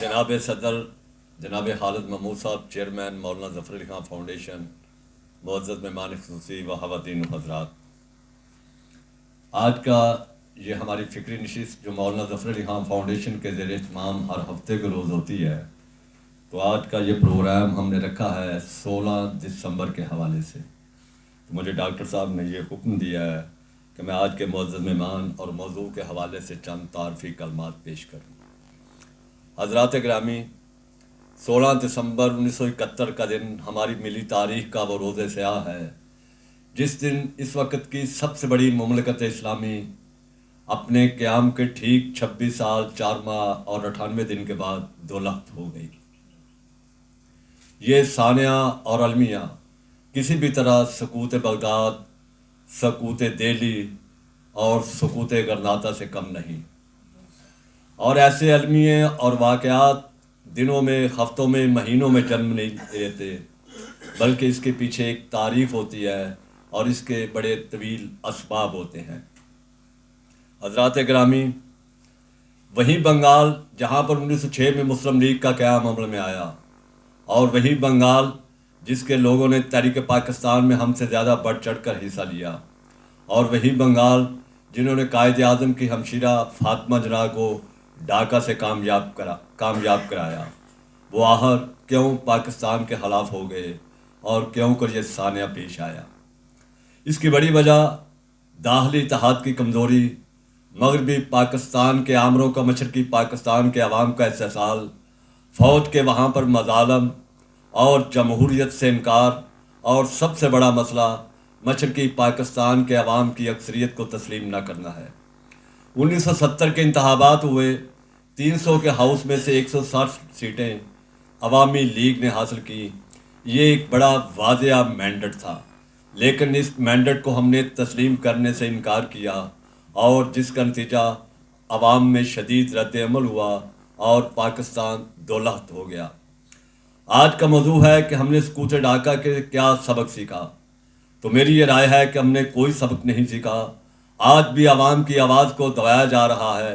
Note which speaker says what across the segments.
Speaker 1: جناب صدر جناب خالد محمود صاحب چیئرمین مولانا ظفر علی خان فاؤنڈیشن، معزز مہمان خصوصی و خواتین و حضرات، آج کا یہ ہماری فکری نشست جو مولانا ظفر علی خان فاؤنڈیشن کے زیر اہتمام ہر ہفتے کے روز ہوتی ہے، تو آج کا یہ پروگرام ہم نے رکھا ہے 16 دسمبر کے حوالے سے۔ تو مجھے ڈاکٹر صاحب نے یہ حکم دیا ہے کہ میں آج کے معزز مہمان اور موضوع کے حوالے سے چند تعارفی کلمات پیش کروں۔ حضرات گرامی، 16 دسمبر 1971 کا دن ہماری ملی تاریخ کا وہ روز سیاہ ہے جس دن اس وقت کی سب سے بڑی مملکت اسلامی اپنے قیام کے ٹھیک 26 سال 4 ماہ اور 98 دن کے بعد دو لخت ہو گئی۔ یہ ثانیہ اور المیہ کسی بھی طرح سقوط بغداد، سقوط دہلی اور سقوط غرناطہ سے کم نہیں، اور ایسے المیے اور واقعات دنوں میں، ہفتوں میں، مہینوں میں جنم نہیں لیتے، بلکہ اس کے پیچھے ایک تاریخ ہوتی ہے اور اس کے بڑے طویل اسباب ہوتے ہیں۔ حضرات گرامی، وہی بنگال جہاں پر 1906 میں مسلم لیگ کا قیام عمل میں آیا، اور وہی بنگال جس کے لوگوں نے تحریک پاکستان میں ہم سے زیادہ بڑھ چڑھ کر حصہ لیا، اور وہی بنگال جنہوں نے قائد اعظم کی ہمشیرہ فاطمہ جناح کو ڈھاکہ سے کامیاب کرایا، وہ آخر کیوں پاکستان کے خلاف ہو گئے اور کیوں کر یہ ثانیہ پیش آیا؟ اس کی بڑی وجہ داخلی اتحاد کی کمزوری، مغربی پاکستان کے آمروں کا مشرقی پاکستان کے عوام کا استحصال، فوج کے وہاں پر مظالم اور جمہوریت سے انکار، اور سب سے بڑا مسئلہ مشرقی پاکستان کے عوام کی اکثریت کو تسلیم نہ کرنا ہے۔ 1970 کے انتخابات ہوئے، 300 کے ہاؤس میں سے 160 سیٹیں عوامی لیگ نے حاصل کی۔ یہ ایک بڑا واضح مینڈیٹ تھا، لیکن اس مینڈیٹ کو ہم نے تسلیم کرنے سے انکار کیا، اور جس کا نتیجہ عوام میں شدید رد عمل ہوا اور پاکستان دو لخت ہو گیا۔ آج کا موضوع ہے کہ ہم نے سقوط ڈھاکہ کے کیا سبق سیکھا۔ تو میری یہ رائے ہے کہ ہم نے کوئی سبق نہیں سیکھا۔ آج بھی عوام کی آواز کو دبایا جا رہا ہے،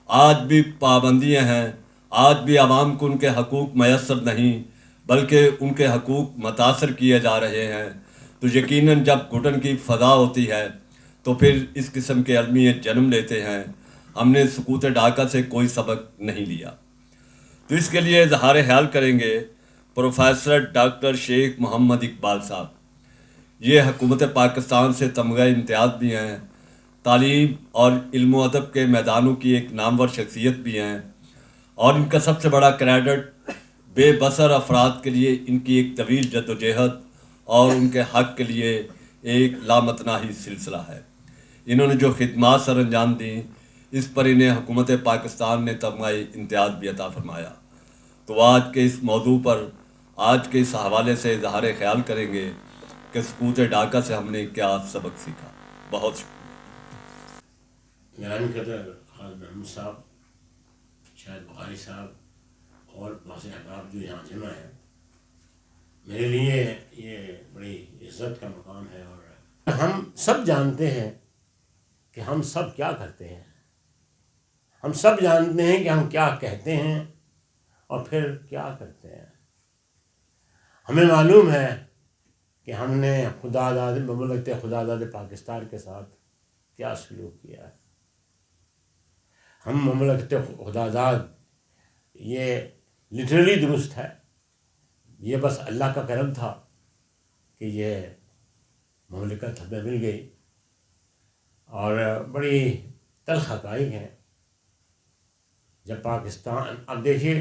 Speaker 1: آج بھی پابندیاں ہیں، آج بھی عوام کو ان کے حقوق میسر نہیں بلکہ ان کے حقوق متاثر کیے جا رہے ہیں۔ تو یقیناً جب گھٹن کی فضا ہوتی ہے تو پھر اس قسم کے المیے جنم لیتے ہیں۔ ہم نے سقوط ڈھاکہ سے کوئی سبق نہیں لیا۔ تو اس کے لیے اظہار خیال کریں گے پروفیسر ڈاکٹر شیخ محمد اقبال صاحب۔ یہ حکومت پاکستان سے تمغہ امتیاز بھی ہیں، تعلیم اور علم و ادب کے میدانوں کی ایک نامور شخصیت بھی ہیں، اور ان کا سب سے بڑا کریڈٹ بے بصر افراد کے لیے ان کی ایک طویل جدوجہد اور ان کے حق کے لیے ایک لامتناہی سلسلہ ہے۔ انہوں نے جو خدمات سر انجام دیں، اس پر انہیں حکومت پاکستان نے تمغہ امتیاز بھی عطا فرمایا۔ تو آج کے اس موضوع پر، آج کے اس حوالے سے اظہار خیال کریں گے کہ سقوط ڈھاکہ سے ہم نے کیا سبق سیکھا۔ بہت شکریہ۔
Speaker 2: گرامی قدر خالد محمود صاحب، شاہد بخاری صاحب اور بہت سے احباب جو یہاں جمع ہیں، میرے لیے یہ بڑی عزت کا مقام ہے، اور ہم سب جانتے ہیں کہ ہم سب کیا کرتے ہیں، ہم سب جانتے ہیں کہ ہم کیا کہتے ہیں اور پھر کیا کرتے ہیں۔ ہمیں معلوم ہے کہ ہم نے مملکت خدا داد پاکستان کے ساتھ کیا سلوک کیا ہے۔ ہم مملکت خدا داد، یہ لٹرلی درست ہے، یہ بس اللہ کا کرم تھا کہ یہ مملکت ہمیں مل گئی، اور بڑی تلخ حقائق ہیں۔ جب پاکستان، اب دیکھیے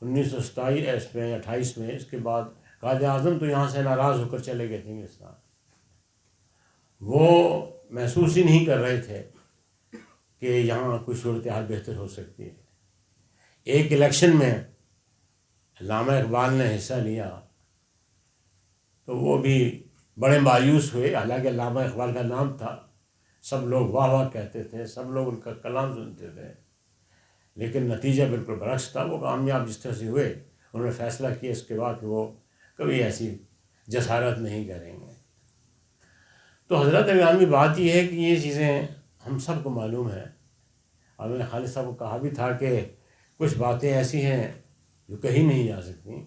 Speaker 2: 1927 میں 28 میں، اس کے بعد قائد اعظم تو یہاں سے ناراض ہو کر چلے گئے تھے انگلستان۔ وہ محسوس ہی نہیں کر رہے تھے کہ یہاں کوئی صورتحال بہتر ہو سکتی ہے۔ ایک الیکشن میں علامہ اقبال نے حصہ لیا تو وہ بھی بڑے مایوس ہوئے، حالانکہ علامہ اقبال کا نام تھا، سب لوگ واہ واہ کہتے تھے، سب لوگ ان کا کلام سنتے تھے، لیکن نتیجہ بالکل برعکس تھا۔ وہ کامیاب جس طرح سے ہوئے، انہوں نے فیصلہ کیا اس کے بعد کہ وہ کبھی ایسی جسارت نہیں کریں گے۔ تو حضرت گرامی، بات یہ ہے کہ یہ چیزیں ہم سب کو معلوم ہے، اور میں نے خالد صاحب کو کہا بھی تھا کہ کچھ باتیں ایسی ہیں جو کہیں نہیں جا سکتی،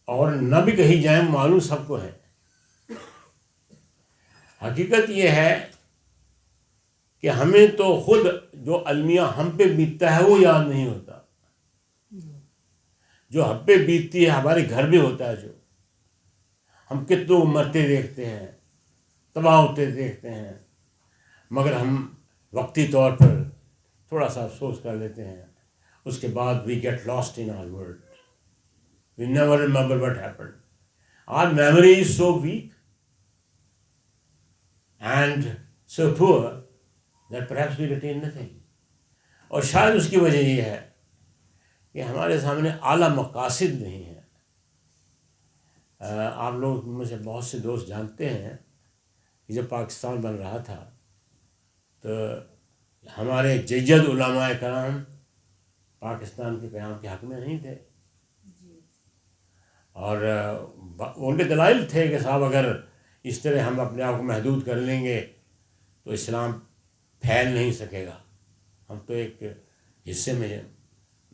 Speaker 2: اور نہ بھی کہیں جائیں، معلوم سب کو ہے۔ حقیقت یہ ہے کہ ہمیں تو خود جو المیہ ہم پہ بیتتا ہے وہ یاد نہیں ہوتا، جو ہم پہ بیتتی ہے ہمارے گھر میں ہوتا ہے، جو ہم کتنوں مرتے دیکھتے ہیں، تباہ ہوتے دیکھتے ہیں، مگر ہم وقتی طور پر تھوڑا سا افسوس کر لیتے ہیں، اس کے بعد we get lost in our world, we never remember what happened, our memory is so weak and so poor that perhaps we retain nothing. اور شاید اس کی وجہ یہ ہے کہ ہمارے سامنے اعلیٰ مقاصد نہیں ہیں۔ آپ لوگ مجھے بہت سے دوست جانتے ہیں کہ جب پاکستان بن رہا تھا تو ہمارے جید علماء کرام پاکستان کے قیام کے حق میں نہیں تھے، اور ان کے دلائل تھے کہ صاحب اگر اس طرح ہم اپنے آپ کو محدود کر لیں گے تو اسلام پھیل نہیں سکے گا، ہم تو ایک حصے میں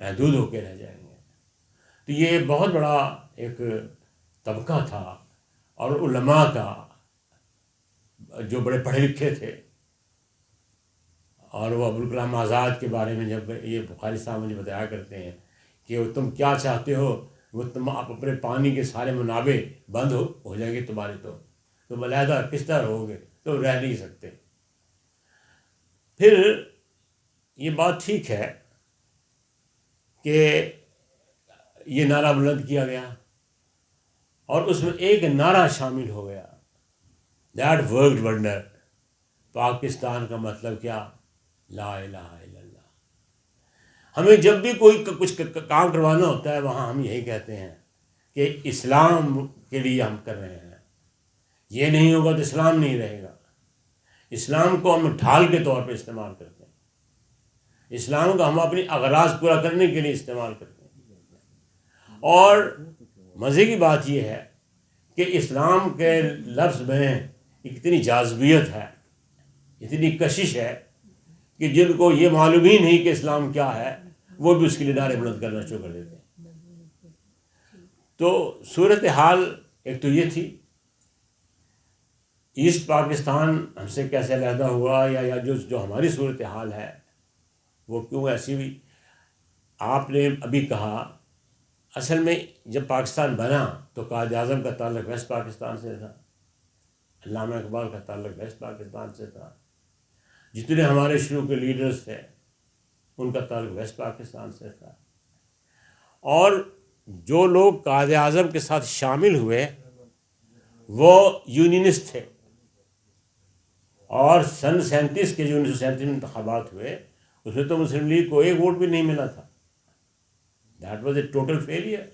Speaker 2: محدود ہو کے رہ جائیں گے۔ تو یہ بہت بڑا ایک طبقہ تھا، اور علماء کا جو بڑے پڑھے لکھے تھے، اور وہ ابوالکلام آزاد کے بارے میں جب یہ بخاری صاحب مجھے بتایا کرتے ہیں کہ تم کیا چاہتے ہو، وہ تم آپ اپنے پانی کے سارے منابع بند ہو جائیں گے تمہارے، تو تم علیحدہ کس طرح رہو گے، تم رہ نہیں سکتے۔ پھر یہ بات ٹھیک ہے کہ یہ نعرہ بلند کیا گیا، اور اس میں ایک نعرہ شامل ہو گیا، دیٹ ورکڈ ونڈر، پاکستان کا مطلب کیا؟ لا الہ الا اللہ۔ ہمیں جب بھی کوئی کچھ کام کروانا ہوتا ہے وہاں ہم یہی کہتے ہیں کہ اسلام کے لیے ہم کر رہے ہیں، یہ نہیں ہوگا تو اسلام نہیں رہے گا۔ اسلام کو ہم ڈھال کے طور پہ استعمال کرتے ہیں، اسلام کو ہم اپنی اغراض پورا کرنے کے لیے استعمال کرتے ہیں۔ اور مزے کی بات یہ ہے کہ اسلام کے لفظ میں اتنی جاذبیت ہے، اتنی کشش ہے کہ جن کو یہ معلوم ہی نہیں کہ اسلام کیا ہے وہ بھی اس کے لیے نعرے بلند کرنا شروع کر دیتے ہیں۔ تو صورتحال ایک تو یہ تھی، ایسٹ پاکستان ہم سے کیسے علیحدہ ہوا، یا جو ہماری صورتحال ہے وہ کیوں ایسی ہوئی۔ آپ نے ابھی کہا اصل میں جب پاکستان بنا تو قائد اعظم کا تعلق ویسٹ پاکستان سے تھا، علامہ اقبال کا تعلق ویسٹ پاکستان سے تھا، جتنے ہمارے شروع کے لیڈرز تھے ان کا تعلق ویسٹ پاکستان سے تھا، اور جو لوگ قائد اعظم کے ساتھ شامل ہوئے وہ یونینسٹ تھے، اور سن 37 کے جو 1937 میں انتخابات ہوئے اس میں تو مسلم لیگ کو ایک ووٹ بھی نہیں ملا تھا، that was a total failure.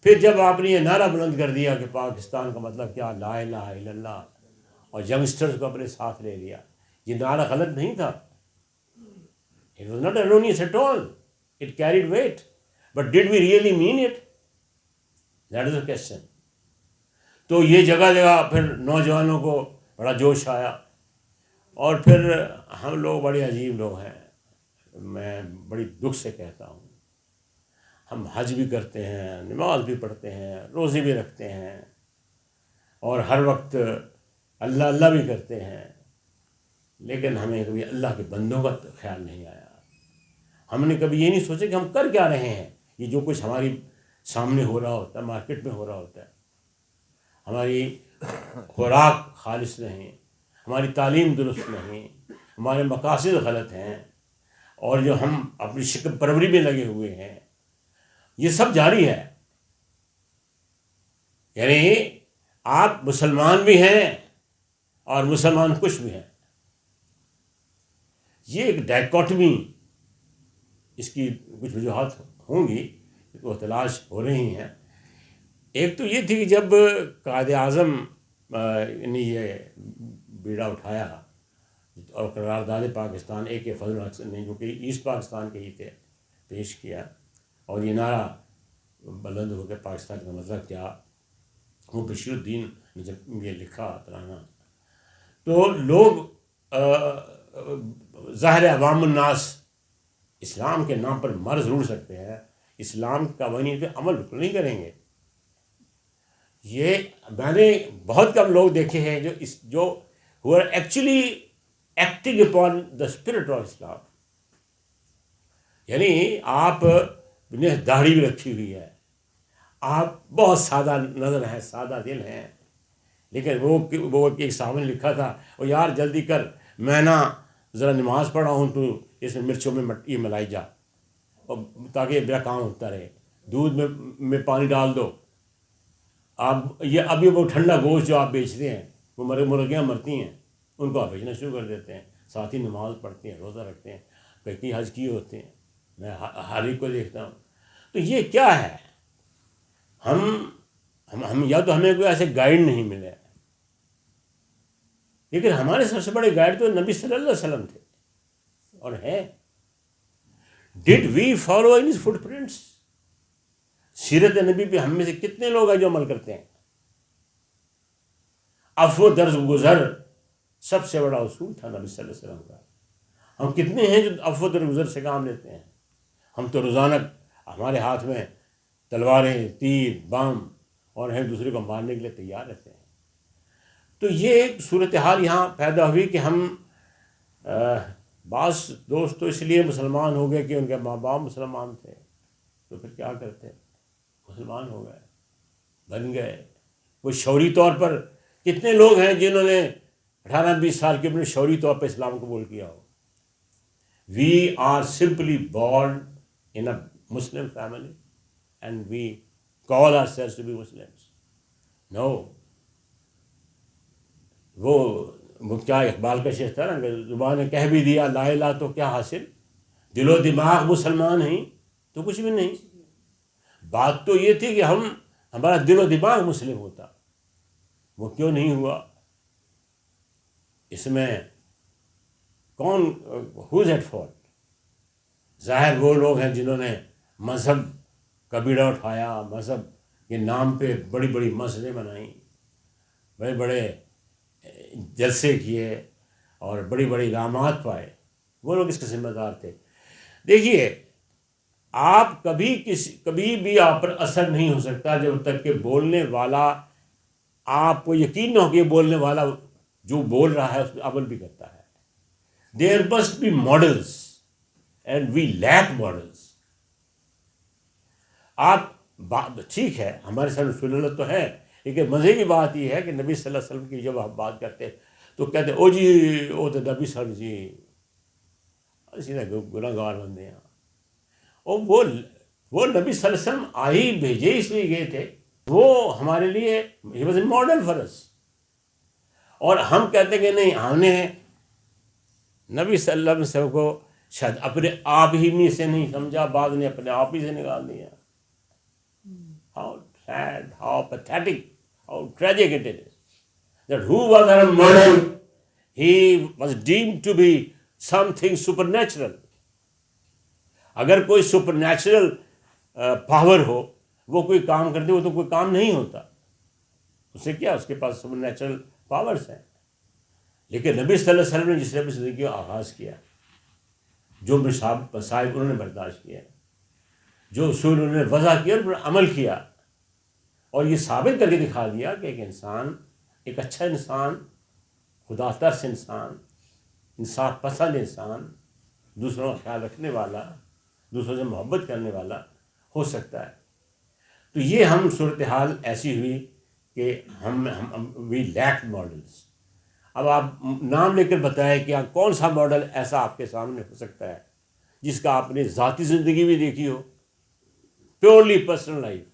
Speaker 2: پھر جب آپ نے یہ نعرہ بلند کر دیا کہ پاکستان کا مطلب کیا، لا الہ الا اللہ، اور ینگسٹرز کو اپنے ساتھ لے لیا، یہ نعرہ غلط نہیں تھا، it was not erroneous at all, it carried weight, but did we really mean it? That is the question۔ تو یہ جگہ جگہ پھر نوجوانوں کو بڑا جوش آیا، اور پھر ہم لوگ بڑے عجیب لوگ ہیں، میں بڑی دکھ سے کہتا ہوں، ہم حج بھی کرتے ہیں، نماز بھی پڑھتے ہیں، روزے بھی رکھتے ہیں، اور ہر وقت اللہ اللہ بھی کرتے ہیں، لیکن ہمیں کبھی اللہ کے بندوں کا خیال نہیں آیا۔ ہم نے کبھی یہ نہیں سوچا کہ ہم کر کیا رہے ہیں، یہ جو کچھ ہماری سامنے ہو رہا ہوتا ہے، مارکیٹ میں ہو رہا ہوتا ہے، ہماری خوراک خالص نہیں، ہماری تعلیم درست نہیں، ہمارے مقاصد غلط ہیں، اور جو ہم اپنی شکل پروری میں لگے ہوئے ہیں، یہ سب جاری ہے۔ یعنی آپ مسلمان بھی ہیں اور مسلمان کچھ بھی ہیں، یہ ایک ڈائیکاٹمی، اس کی کچھ وجوہات ہوں گی، وہ تلاش ہو رہی ہیں۔ ایک تو یہ تھی کہ جب قائد اعظم نے یہ بیڑا اٹھایا اور قرارداد پاکستان اے کے فضل الحسن نے، جو کہ ایسٹ پاکستان کے ہی تھے، پیش کیا، اور یہ نعرہ بلند ہو کے پاکستان کا مطلب کیا، وہ بشیر الدین نے جب یہ لکھا ترانہ، تو لوگ ظاہر عوام الناس اسلام کے نام پر مر ضرور سکتے ہیں، اسلام کا قوانین پہ عمل بالکل نہیں کریں گے. یہ میں نے بہت کم لوگ دیکھے ہیں جو who are actually acting upon the spirit of اسلام. یعنی آپ نے داڑھی بھی رکھی ہوئی ہے، آپ بہت سادہ نظر ہیں، سادہ دل ہیں، لیکن وہ ایک صاحب نے لکھا تھا، وہ یار جلدی کر، میں نا ذرا نماز پڑھا ہوں، تو اس میں مرچوں میں یہ ملائی جا، اور تاکہ میرا کام ہوتا رہے، دودھ میں پانی ڈال دو. آپ یہ ابھی وہ ٹھنڈا گوشت جو آپ بیچتے ہیں، وہ مرغیاں مرتی ہیں، ان کو آپ بیچنا شروع کر دیتے ہیں، ساتھ ہی نماز پڑھتے ہیں، روزہ رکھتے ہیں، کئی حج کیے ہوتے ہیں، میں ہر ایک کو دیکھتا ہوں. تو یہ کیا ہے؟ ہم یا تو ہمیں کوئی ایسے گائیڈ نہیں ملے، لیکن ہمارے سب سے بڑے گائیڈ تو نبی صلی اللہ علیہ وسلم تھے اور ہے. Did we follow in his footprints? سیرت نبی پہ ہم میں سے کتنے لوگ ہیں جو عمل کرتے ہیں؟ عفو درز گزر سب سے بڑا اصول تھا نبی صلی اللہ علیہ وسلم کا. ہم کتنے ہیں جو عفو درز گزر سے کام لیتے ہیں؟ ہم تو روزانہ ہمارے ہاتھ میں تلواریں، تیر، بم اور ایک دوسرے کو مارنے کے لیے تیار رہتے ہیں. تو یہ ایک صورتحال یہاں پیدا ہوئی کہ ہم بعض دوست تو اس لیے مسلمان ہو گئے کہ ان کے ماں باپ مسلمان تھے، تو پھر کیا کرتے، مسلمان ہو گئے، بن گئے. وہ شعوری طور پر کتنے لوگ ہیں جنہوں نے 18-20 سال کی عمر میں شعوری طور پر اسلام قبول کیا ہو؟ We are simply born in a Muslim family and we call ourselves to be Muslims. No, وہ کیا اقبال کا شعر تھا نا کہ زبان نے کہہ بھی دیا لا الہ تو کیا حاصل، دل و دماغ مسلمان ہیں تو کچھ بھی نہیں. بات تو یہ تھی کہ ہمارا دل و دماغ مسلم ہوتا، وہ کیوں نہیں ہوا؟ اس میں کون ہوز ایٹ فالٹ؟ ظاہر وہ لوگ ہیں جنہوں نے مذہب کا بیڑا اٹھایا، مذہب کے نام پہ بڑی بڑی مسجدیں بنائیں، بڑے بڑے جلسے کیے اور بڑی بڑی انعامات پائے. وہ لوگ اس کے ذمہ دار تھے. دیکھیے، آپ کبھی بھی آپ پر اثر نہیں ہو سکتا جب تک کہ بولنے والا، آپ کو یقین نہ ہو کہ یہ بولنے والا جو بول رہا ہے اس پہ عمل بھی کرتا ہے. There must be models and we lack models. آپ ٹھیک ہے ہمارے ساتھ رسول اللہ تو ہے، لیکن مزے کی بات یہ ہے کہ نبی صلی اللہ علیہ وسلم کی جب ہم بات کرتے ہیں تو کہتے ہیں او جی او تو نبی صلی اللہ علیہ وسلم جی سیدھا گناہ گار بندے ہیں. اور وہ نبی صلی اللہ علیہ وسلم آئی بھیجے اس لیے گئے تھے، وہ ہمارے لیے he was a model for us. اور ہم کہتے ہیں کہ نہیں، ہم نے نبی صلی اللہ علیہ وسلم کو شاید اپنے آپ ہی میں سے نہیں سمجھا، بعض نے اپنے آپ ہی سے نکال دیا. How sad, how pathetic, how tragic it is that who was our model? He was deemed to be something supernatural. اگر کوئی سپر نیچرل پاور ہو، وہ کوئی کام کرتے وہ تو کوئی کام نہیں ہوتا. اسے کیا، اس کے پاس سپر نیچرل پاورز ہیں. لیکن نبی صلی اللہ علیہ وسلم نے جس نے اپنی زندگی کا آغاز کیا، جو مصائب انہوں نے برداشت کیا، جو اصول انہوں نے وضع کیا، ان پر عمل کیا، اور یہ ثابت کر کے دکھا دیا کہ ایک انسان، ایک اچھا انسان، خدا ترس انسان، انصاف پسند انسان، دوسروں کا خیال رکھنے والا، دوسروں سے محبت کرنے والا ہو سکتا ہے. تو یہ ہم صورتحال ایسی ہوئی کہ ہم وی لیک ماڈلس. اب آپ نام لے کر بتائیں کہ کون سا ماڈل ایسا آپ کے سامنے ہو سکتا ہے جس کا آپ نے ذاتی زندگی بھی دیکھی ہو، پیورلی پرسنل لائف،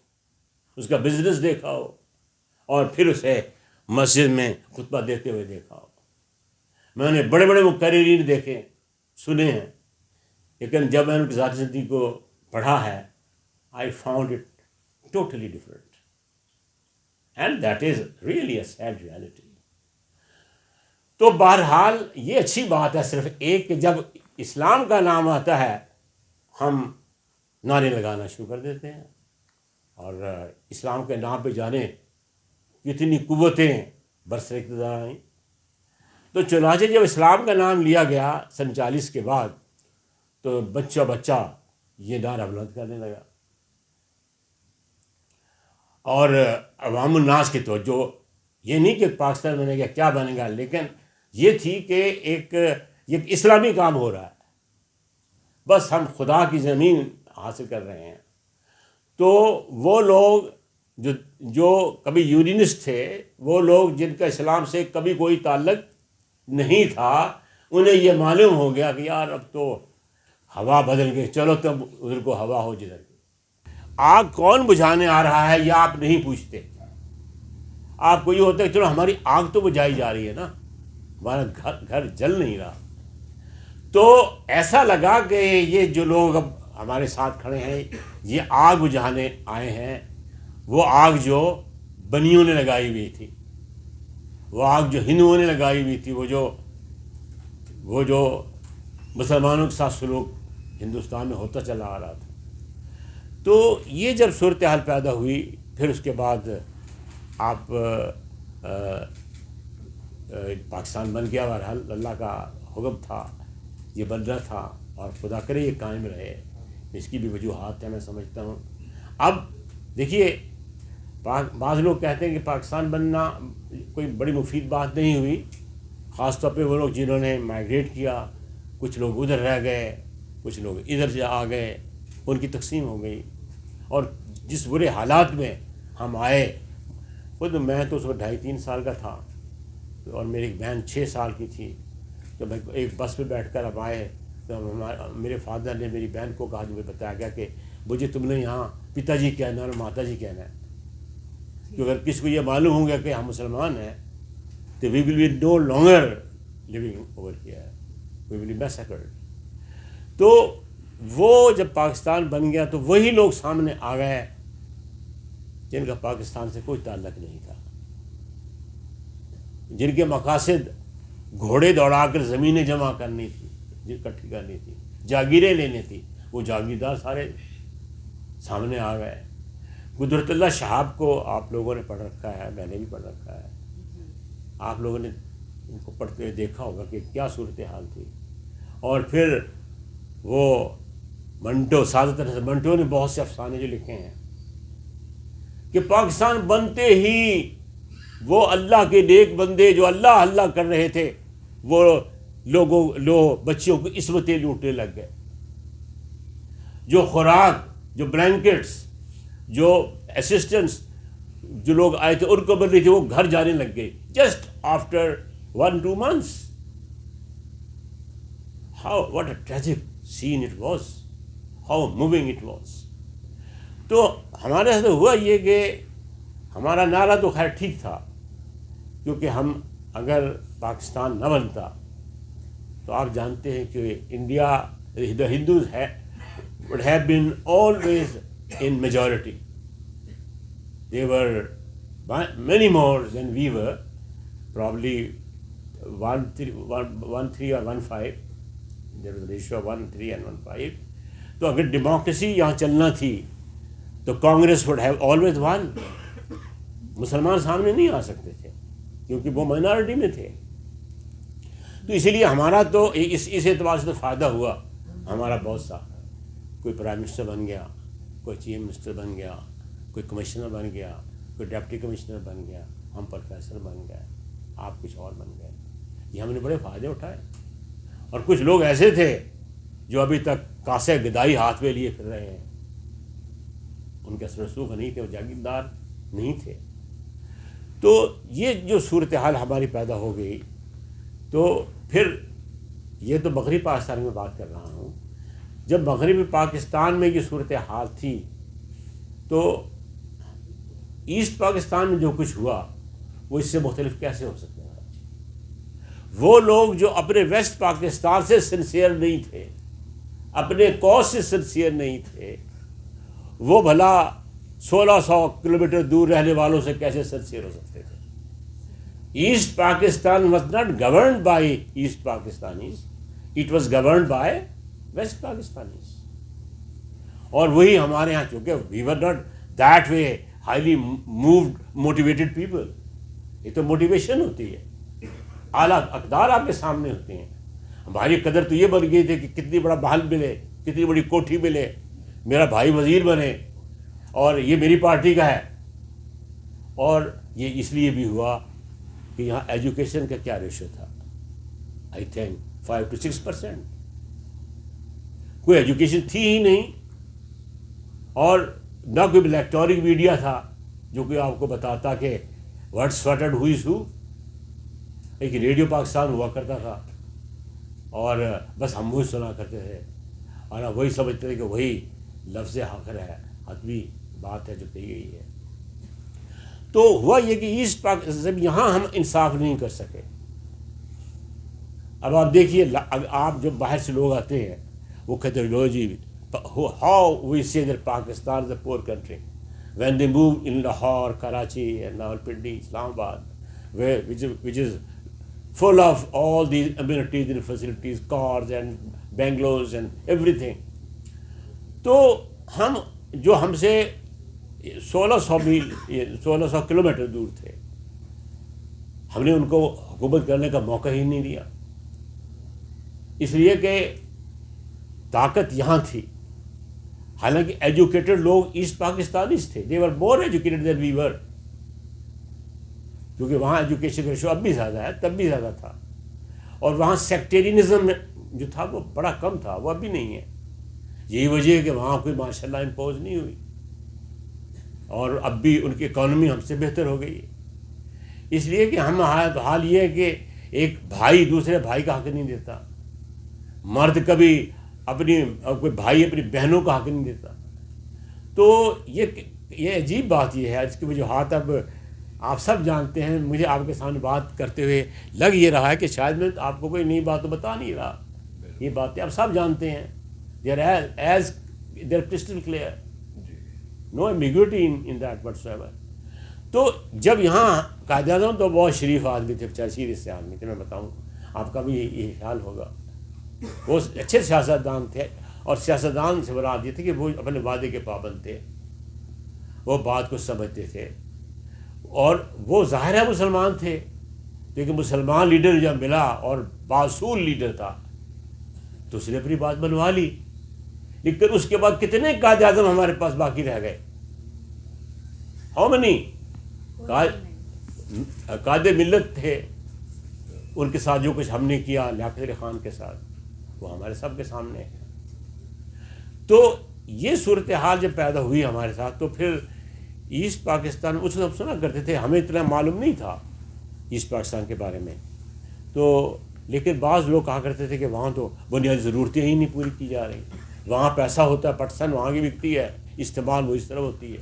Speaker 2: اس کا بزنس دیکھا ہو، اور پھر اسے مسجد میں خطبہ دیتے ہوئے دیکھا ہو. میں نے بڑے بڑے مقررین دیکھے، سنے ہیں، لیکن جب میں نے ان کی ذاتی زندگی کو پڑھا ہے، I found it totally different, and that is really a sad reality. تو بہرحال یہ اچھی بات ہے صرف ایک کہ جب اسلام کا نام آتا ہے ہم نعرے لگانا شروع کر دیتے ہیں، اور اسلام کے نام پہ جانے کتنی قوتیں برسر اقتدار آئیں. تو چنانچہ جب اسلام کا نام لیا گیا 47 کے بعد، تو بچہ یہ نعرہ بلند کرنے لگا، اور عوام الناس کی توجہ یہ نہیں کہ پاکستان بنے گا کیا بنے گا، لیکن یہ تھی کہ ایک اسلامی کام ہو رہا ہے، بس ہم خدا کی زمین حاصل کر رہے ہیں. تو وہ لوگ جو کبھی یونینسٹ تھے، وہ لوگ جن کا اسلام سے کبھی کوئی تعلق نہیں تھا، انہیں یہ معلوم ہو گیا کہ یار اب تو ہوا بدل گئی، چلو تب ادھر کو ہوا ہو جدھر کی. آگ کون بجھانے آ رہا ہے یہ آپ نہیں پوچھتے، آپ کو یہ ہوتا ہے کہ چلو ہماری آگ تو بجھائی جا رہی ہے نا، ہمارا گھر جل نہیں رہا. تو ایسا لگا کہ یہ جو لوگ اب ہمارے ساتھ کھڑے ہیں یہ آگ بجھانے آئے ہیں، وہ آگ جو بنیوں نے لگائی ہوئی تھی، وہ آگ جو ہندوؤں نے لگائی ہوئی تھی، وہ جو مسلمانوں کے ساتھ سلوک ہندوستان میں ہوتا چلا آ رہا تھا. تو یہ جب صورتحال پیدا ہوئی، پھر اس کے بعد آپ پاکستان بن گیا، بہرحال اللہ کا حکم تھا، یہ بن رہا تھا، اور خدا کرے یہ قائم رہے. اس کی بھی وجوہات ہیں، میں سمجھتا ہوں. اب دیکھیے، بعض لوگ کہتے ہیں کہ پاکستان بننا کوئی بڑی مفید بات نہیں ہوئی، خاص طور پہ وہ لوگ جنہوں نے مائیگریٹ کیا، کچھ لوگ ادھر رہ گئے، کچھ لوگ ادھر سے آ گئے، ان کی تقسیم ہو گئی. اور جس برے حالات میں ہم آئے، خود میں تو اس وقت 2.5-3 سال کا تھا، اور میری ایک بہن 6 سال کی تھی. تو میں ایک بس پہ بیٹھ کر اب آئے، تو میرے فادر نے میری بہن کو کہا، مجھے بتایا گیا کہ مجھے تم نے یہاں پتا جی کہنا ہے اور ماتا جی کہنا ہے، کہ اگر کسی کو یہ معلوم ہو گیا کہ ہم مسلمان ہیں تو we will be no longer living over here, we will be massacred. تو وہ جب پاکستان بن گیا تو وہی لوگ سامنے آ گئے جن کا پاکستان سے کوئی تعلق نہیں تھا، جن کے مقاصد گھوڑے دوڑا کر زمینیں جمع کرنی تھی، اکٹھی کرنی تھی، جاگیریں لینی تھی، وہ جاگیردار سارے سامنے آ گئے. قدرت اللہ شہاب کو آپ لوگوں نے پڑھ رکھا ہے، میں نے بھی پڑھ رکھا ہے، آپ لوگوں نے ان کو پڑھتے ہوئے دیکھا ہوگا کہ کیا صورتحال تھی. اور پھر وہ منٹو، سعادت منٹو نے بہت سے افسانے جو لکھے ہیں کہ پاکستان بنتے ہی وہ اللہ کے نیک بندے جو اللہ اللہ کر رہے تھے، وہ بچیوں کو عصمتیں لوٹنے لگ گئے. جو خوراک، جو بلینکٹس، جو اسسٹنس جو لوگ آئے تھے ان کو مل رہی تھی، وہ گھر جانے لگ گئے just after 1-2 months. What a tragic scene it was, how moving it was. تو ہمارے ساتھ ہوا یہ کہ ہمارا نعرہ تو خیر ٹھیک تھا، کیونکہ ہم اگر پاکستان نہ بنتا تو آپ جانتے ہیں کہ India, the Hindus would have been always in majority. They were many more than we were, probably 1-3 or 1-5. There was a ratio of 1-3 and 1-5. تو اگر ڈیموکریسی یہاں چلنا تھی تو Congress would have always won. مسلمان سامنے نہیں آ سکتے تھے کیونکہ وہ مائنارٹی میں تھے. تو اسی لیے ہمارا تو اس اعتبار سے تو فائدہ ہوا ہمارا بہت سا. کوئی پرائم منسٹر بن گیا، کوئی چیف منسٹر بن گیا، کوئی کمشنر بن گیا، کوئی ڈپٹی کمشنر بن گیا، ہم پروفیسر بن گئے، آپ کچھ اور بن گئے. یہ ہم نے بڑے فائدے اٹھائے. اور کچھ لوگ ایسے تھے جو ابھی تک کاسے گدائی ہاتھ میں لیے پھر رہے ہیں، ان کے اثر رسوخ نہیں تھے، وہ جاگیردار نہیں تھے. تو یہ جو صورتحال ہماری پیدا ہو گئی، تو پھر یہ تو مغربی پاکستان میں بات کر رہا ہوں. جب مغربی پاکستان میں یہ صورتحال تھی تو ایسٹ پاکستان میں جو کچھ ہوا وہ اس سے مختلف کیسے ہو سکتا ہے؟ وہ لوگ جو اپنے ویسٹ پاکستان سے سنسیئر نہیں تھے، اپنے کوس سے سنسیئر نہیں تھے، وہ بھلا 1600 کلومیٹر دور رہنے والوں سے کیسے سنسیئر ہو سکتے تھے؟ East Pakistan was not governed by East Pakistanis, it was governed by West Pakistanis. اور وہی ہمارے یہاں، چونکہ we were not that way highly moved motivated people. یہ تو موٹیویشن ہوتی ہے، اعلیٰ اقدار آپ کے سامنے ہوتے ہیں. ہماری قدر تو یہ بن گئی تھی کہ کتنی بڑا محل ملے، کتنی بڑی کوٹھی ملے، میرا بھائی وزیر بنے اور یہ میری پارٹی کا ہے. اور یہ اس لیے بھی ہوا کہ یہاں ایجوکیشن کا کیا ریشو تھا، آئی تھنک 5 to 6%. کوئی ایجوکیشن تھی ہی نہیں، اور نہ کوئی الیکٹرانک میڈیا تھا جو کہ آپ کو بتاتا کہ واٹس سارٹڈ ہو از ہو. ایک ریڈیو پاکستان ہوا کرتا تھا اور بس ہم وہی سنا کرتے تھے اور وہی سمجھتے تھے کہ وہی لفظ آخر ہے، حتمی بات ہے جو کہی گئی ہے. تو ہوا یہ کہ ایسٹ پاکستان یہاں ہم انصاف نہیں کر سکے. اب آپ دیکھیے، آپ جب باہر سے لوگ آتے ہیں وہ کہتے ہیں لو جی how we see that Pakistan is a poor country when they move in Lahore, Karachi and Rawalpindi, Islamabad which is full of all these amenities and facilities, cars and bungalows and everything. تو ہم جو ہم سے 1600 کلومیٹر دور تھے، ہم نے ان کو حکومت کرنے کا موقع ہی نہیں دیا، اس لیے کہ طاقت یہاں تھی. حالانکہ ایجوکیٹڈ لوگ ایسٹ پاکستانیز تھے، they were more educated than we were، کیونکہ وہاں ایجوکیشن ریشو اب بھی زیادہ ہے، تب بھی زیادہ تھا، اور وہاں سیکٹیرینزم جو تھا وہ بڑا کم تھا، وہ اب بھی نہیں ہے. یہی وجہ ہے کہ وہاں کوئی ماشاء اللہ امپوز نہیں ہوئی، اور اب بھی ان کی اکانومی ہم سے بہتر ہو گئی ہے. اس لیے کہ ہم حال یہ ہے کہ ایک بھائی دوسرے بھائی کا حق نہیں دیتا، مرد کبھی کوئی بھائی اپنی بہنوں کا حق نہیں دیتا. تو یہ عجیب بات یہ ہے، اس کی وجوہات اب آپ سب جانتے ہیں. مجھے آپ کے سامنے بات کرتے ہوئے لگ یہ رہا ہے کہ شاید میں آپ کو کوئی نئی بات تو بتا نہیں رہا، یہ باتیں آپ سب جانتے ہیں. they're crystal clear, no ambiguity in that whatsoever. تو جب یہاں قائد اعظم تو بہت شریف آدمی تھے، بچارے سیدھے سے آدمی تھے، میں بتاؤں آپ کا بھی یہ خیال ہوگا. وہ اچھے سیاستدان تھے، اور سیاستدان سے مراد یہ تھے کہ وہ اپنے وعدے کے پابند تھے، وہ بات کو سمجھتے تھے، اور وہ ظاہر ہے مسلمان تھے، لیکن مسلمان لیڈر جب ملا اور باصول لیڈر تھا تو اس نے اپنی بات بنوا لی. لیکن اس کے بعد کتنے قائد اعظم ہمارے پاس باقی رہ گئے؟ ہاؤ منی؟ قائد ملت تھے، ان کے ساتھ جو کچھ ہم نے کیا لیاقت علی خان کے ساتھ وہ ہمارے سب کے سامنے ہے. تو یہ صورتحال جب پیدا ہوئی ہمارے ساتھ، تو پھر ایسٹ پاکستان اس وقت سنا کرتے تھے، ہمیں اتنا معلوم نہیں تھا ایسٹ پاکستان کے بارے میں. تو لیکن بعض لوگ کہا کرتے تھے کہ وہاں تو بنیادی ضرورتیں ہی نہیں پوری کی جا رہی، وہاں پیسہ ہوتا ہے پٹسن وہاں کی بکتی ہے، استعمال وہ اس طرح ہوتی ہے.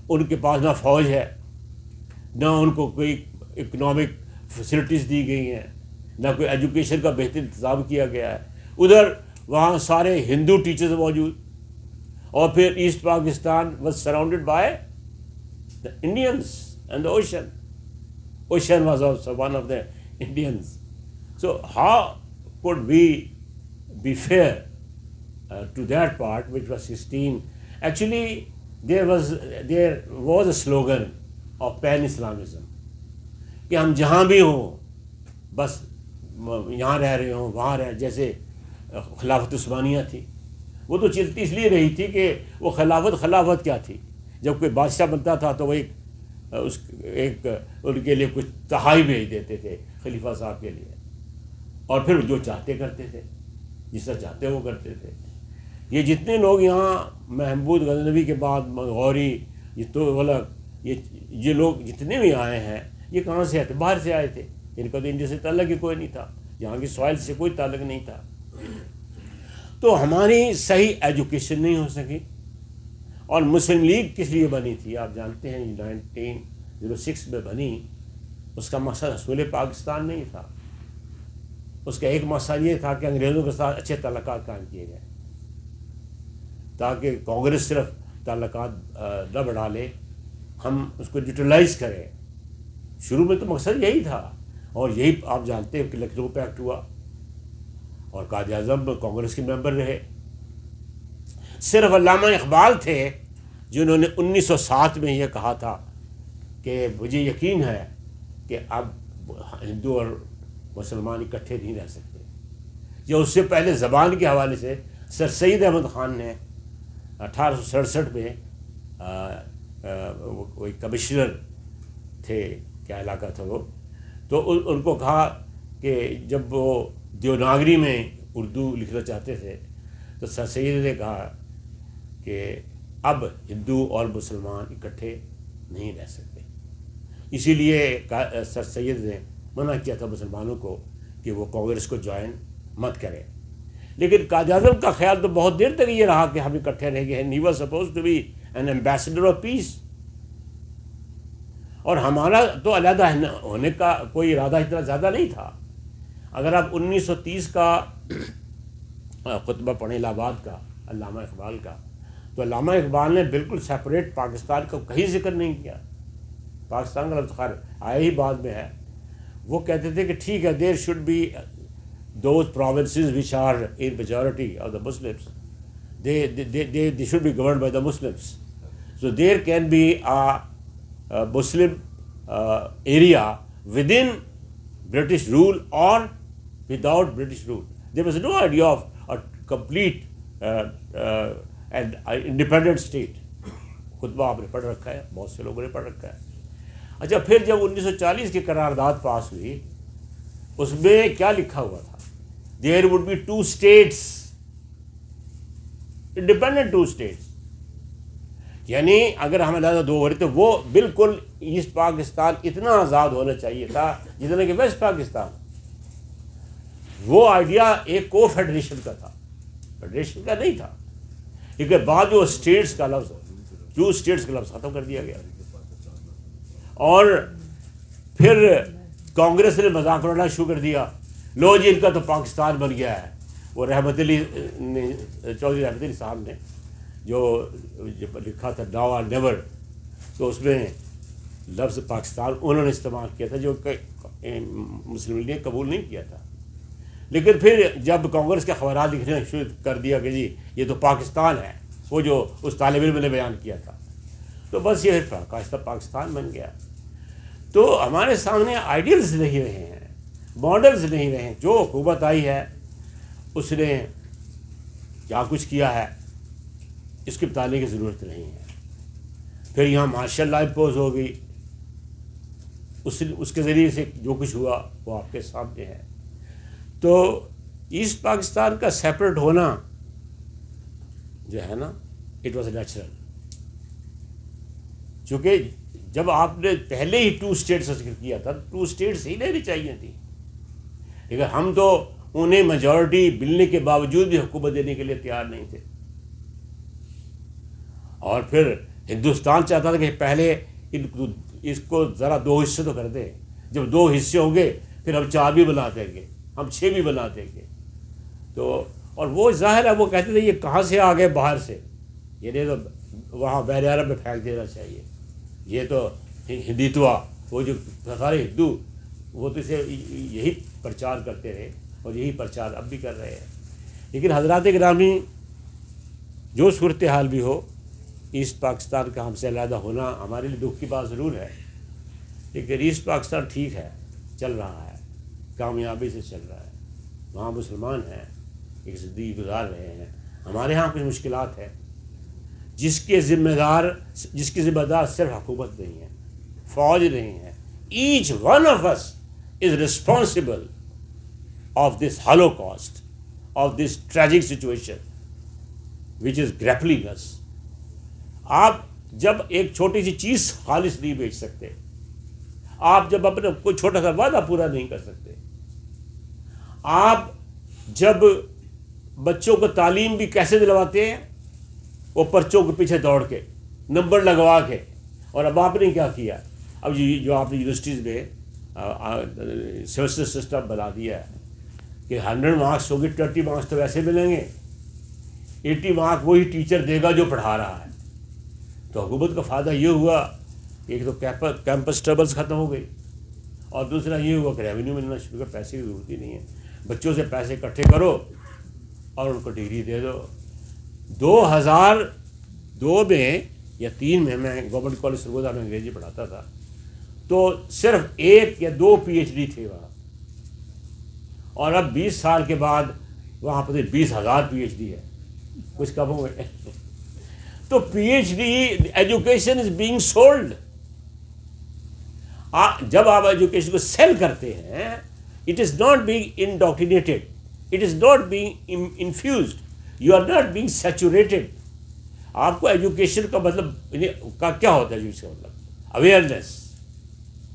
Speaker 2: ان کے پاس نہ فوج ہے، نہ ان کو کوئی اکنامک فیسلٹیز دی گئی ہیں، نہ کوئی ایجوکیشن کا بہتر انتظام کیا گیا ہے. ادھر وہاں سارے ہندو ٹیچرز موجود، اور پھر east Pakistan was surrounded by the Indians and the ocean. Ocean was also one of the Indians. So how could we be fair to that part which was 16? Actually, there was a slogan of pan-Islamism کہ ہم جہاں بھی ہوں، بس یہاں رہ رہے ہوں وہاں جیسے خلافت عثمانیہ تھی، وہ تو چلتی اس لیے رہی تھی کہ وہ خلافت کیا تھی؟ جب کوئی بادشاہ بنتا تھا تو وہ ایک ان کے لیے کچھ تحائف بھیج دیتے تھے خلیفہ صاحب کے لیے، اور پھر جو چاہتے کرتے تھے، جس طرح چاہتے وہ کرتے تھے. یہ جتنے لوگ یہاں محمود غزنوی کے بعد غوری یہ لوگ جتنے بھی آئے ہیں، یہ کہاں سے آئے تھے؟ باہر سے آئے تھے. ان کا تو انڈیا سے تعلق ہی کوئی نہیں تھا، یہاں کی سوائل سے کوئی تعلق نہیں تھا. تو ہماری صحیح ایجوکیشن نہیں ہو سکی. اور مسلم لیگ کس لیے بنی تھی آپ جانتے ہیں؟ 1906 میں بنی. اس کا مقصد حصول پاکستان نہیں تھا، اس کا ایک مقصد یہ تھا کہ انگریزوں کے ساتھ اچھے تعلقات قائم کیے جائیں، تاکہ کانگریس صرف تعلقات نہ بڑھا لے، ہم اس کو یوٹیلائز کریں. شروع میں تو مقصد یہی تھا، اور یہی آپ جانتے ہیں کہ لکھنؤ پیکٹ ہوا اور قائد اعظم کانگریس کے ممبر رہے. صرف علامہ اقبال تھے جنہوں نے 1907 میں یہ کہا تھا کہ مجھے یقین ہے کہ اب ہندو اور مسلمان اکٹھے نہیں رہ سکتے. یا اس سے پہلے زبان کے حوالے سے سر سید احمد خان نے 1867 میں کوئی کمشنر تھے، کیا علاقہ تھا وہ، تو ان کو کہا کہ جب وہ دیوناگری میں اردو لکھنا چاہتے تھے تو سر سید نے کہا کہ اب ہندو اور مسلمان اکٹھے نہیں رہ سکتے، اسی لیے سر سید نے منع کیا تھا مسلمانوں کو کہ وہ کانگریس کو جوائن مت کریں. لیکن قائد اعظم کا خیال تو بہت دیر تک یہ رہا کہ ہم اکٹھے رہیں گے. He was supposed to be an ambassador of peace, اور ہمارا تو علیحدہ ہونے کا کوئی ارادہ اتنا زیادہ نہیں تھا. اگر آپ 1930 کا خطبہ پڑھیں الہ آباد کا علامہ اقبال کا، تو علامہ اقبال نے بالکل سیپریٹ پاکستان کو کہیں ذکر نہیں کیا. پاکستان کا لفظ خیر آیا ہی بعد میں ہے. وہ کہتے تھے کہ ٹھیک ہے، there should be those provinces which are in majority of the Muslims, they should be governed by the Muslims. So there can be a Muslim area within British rule or without British rule. There was no idea of a complete and independent state. خطبہ آپ نے پڑھ رکھا ہے، بہت سے لوگوں نے پڑھ رکھا ہے. اچھا، پھر جب 1940 کی قرارداد پاس ہوئی، اس میں کیا لکھا ہوا تھا؟ There would be two states, independent two states. یعنی اگر ہم علیحدہ دو ہو رہے تو وہ بالکل ایسٹ پاکستان اتنا آزاد ہونا چاہیے تھا جتنا کہ ویسٹ پاکستان. وہ آئیڈیا ایک کو فیڈریشن کا تھا، فیڈریشن کا نہیں تھا. لیکن بعد جو اسٹیٹس کا لفظ، ٹو اسٹیٹس کا لفظ ختم کر دیا گیا. اور پھر کانگریس نے مذاق اڑانا شروع کر دیا، لو جی ان کا تو پاکستان بن گیا ہے. وہ رحمت علی نے، چودھری رحمت علی صاحب نے جو لکھا تھا ناؤ اور نیور، تو اس میں لفظ پاکستان انہوں نے استعمال کیا تھا جو کہ مسلم لیگ نے قبول نہیں کیا تھا. لیکن پھر جب کانگریس کے اخبارات لکھنے شروع کر دیا کہ جی یہ تو پاکستان ہے، وہ جو اس طالب علم نے بیان کیا تھا، تو بس یہ آہستہ پاکستان بن گیا. تو ہمارے سامنے آئیڈیلز نہیں رہے ہیں، ماڈلز نہیں رہے ہیں. جو حکومت آئی ہے اس نے کیا کچھ کیا ہے اس کی بتانے کی ضرورت نہیں ہے. پھر یہاں مارشل لا امپوز ہو گئی، اس کے ذریعے سے جو کچھ ہوا وہ آپ کے سامنے ہے. تو ایسٹ پاکستان کا سیپریٹ ہونا جو ہے نا، اٹ واز نیچرل. چونکہ جب آپ نے پہلے ہی ٹو اسٹیٹس کا ذکر کیا تھا، ٹو اسٹیٹس ہی لینی چاہیے تھی. لیکن ہم تو انہیں میجورٹی ملنے کے باوجود بھی حکومت دینے کے لیے تیار نہیں تھے. اور پھر ہندوستان چاہتا تھا کہ پہلے اس کو ذرا دو حصے تو کر دیں. جب دو حصے ہوں گے پھر ہم 4 بھی بنا دیں گے، ہم 6 بھی بنا دیں گے. تو اور وہ ظاہر ہے وہ کہتے تھے یہ کہاں سے آ گئے باہر سے، یہ تو وہاں بحر عرب میں پھینک دینا چاہیے. یہ تو ہندوتوا، وہ جو سارے ہندو وہ تو اسے یہی پرچار کرتے رہے اور یہی پرچار اب بھی کر رہے ہیں. لیکن حضرات گرامی، جو صورتحال بھی ہو، ایسٹ پاکستان کا ہم سے علیحدہ ہونا ہمارے لیے دکھ کی بات ضرور ہے. لیکن ایسٹ پاکستان ٹھیک ہے، چل رہا ہے، کامیابی سے چل رہا ہے. وہاں مسلمان ہیں، ایک زندگی گزار رہے ہیں. ہمارے ہاں کچھ مشکلات ہیں جس کی ذمہ دار صرف حکومت نہیں ہے، فوج نہیں ہے. Each one of us is responsible of this holocaust, of this tragic situation which is grappling us. آپ جب ایک چھوٹی سی چیز خالص نہیں بیچ سکتے، آپ جب اپنا کوئی چھوٹا سا وعدہ پورا نہیں کر سکتے، آپ جب بچوں کو تعلیم بھی کیسے دلواتے ہیں، وہ پرچوں کے پیچھے دوڑ کے نمبر لگوا کے. اور اب آپ نے کیا کیا، اب جو آپ نے یونیورسٹیز میں سیمسٹر سسٹم بنا دیا ہے کہ 100 مارکس ہوں گے، 20 مارکس تو ویسے ملیں گے، 80 مارک وہی ٹیچر دے گا جو پڑھا رہا ہے. تو حکومت کا فائدہ یہ ہوا کہ ایک تو کیمپس ٹربلز ختم ہو گئی، اور دوسرا یہ ہوا کہ ریونیو ملنا شروع کر. پیسے کی ضرورت ہی نہیں ہے، بچوں سے پیسے اکٹھے کرو اور ان کو ڈگری دے دو. 2002 میں یا 3 میں گورنمنٹ کالج سرگودا میں انگریزی پڑھاتا تھا، تو صرف 1 یا 2 PhD تھے وہاں. اور اب 20 سال کے بعد وہاں پہ 20,000 PhD ہے کچھ کم ہوئے. تو PhD education is being sold. جب آپ ایجوکیشن کو سیل کرتے ہیں, it is not being indoctrinated, it is not being infused, you are not being saturated. آپ کو ایجوکیشن کا مطلب کا کیا ہوتا ہے؟ ایجوکیشن کا مطلب awareness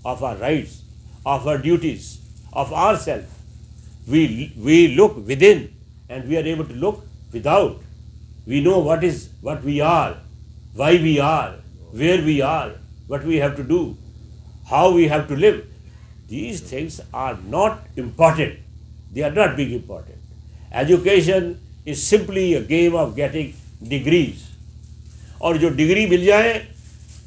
Speaker 2: of our rights, of our duties, of our self. We look within and we are able to look without. We know what we are, why we are, where we are, what we have to do, how we have to live. These things are not important. They are not big important. Education is simply a game of getting degrees. اور جو degree مل جائے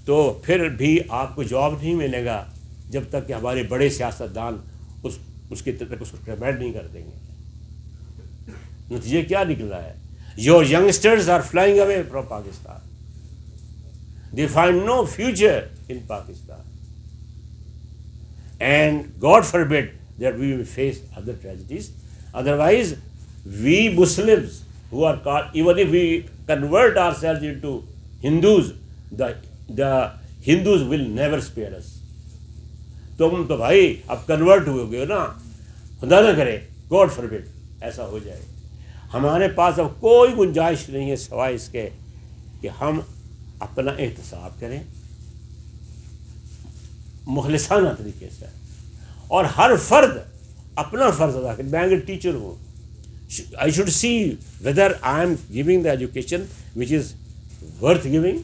Speaker 2: تو پھر بھی آپ کو job نہیں ملے گا جب تک کہ ہمارے بڑے سیاستدان اس کی طرف اس کو کمنٹ نہیں کر دیں گے. نتیجے کیا نکل رہا ہے؟ Your youngsters are flying away from Pakistan. They find no future in Pakistan. And God forbid that we will face other tragedies. Otherwise, we Muslims who are called, even if we convert ourselves into Hindus, the Hindus will never spare us. تم تو بھائی اب convert ہوئے گے نا, خدا نہ کرے, God forbid ایسا ہو جائے. ہمارے پاس اب کوئی گنجائش نہیں ہے سوائے اس کے کہ ہم اپنا احتساب کریں مخلصانہ طریقے سے, اور ہر فرد اپنا فرض ادا کرے. میں اگر ٹیچر ہوں, I should see whether I am giving the education which is worth giving,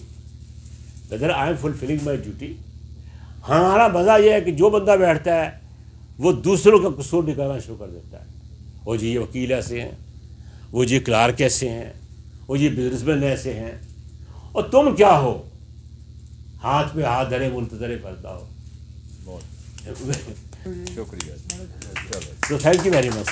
Speaker 2: whether I am fulfilling my duty. ہمارا مزہ یہ ہے کہ جو بندہ بیٹھتا ہے وہ دوسروں کا قصور نکالنا شروع کر دیتا ہے. وہ جی یہ وکیل ایسے ہیں, وہ جی کلارک ایسے ہیں, وہ جی بزنس مین ایسے ہیں, اور تم کیا ہو؟ ہاتھ پہ ہاتھ دھرے منتظر پھرتا ہو.
Speaker 1: بہت شکریہ.
Speaker 2: تو تھینک یو ویری مچ.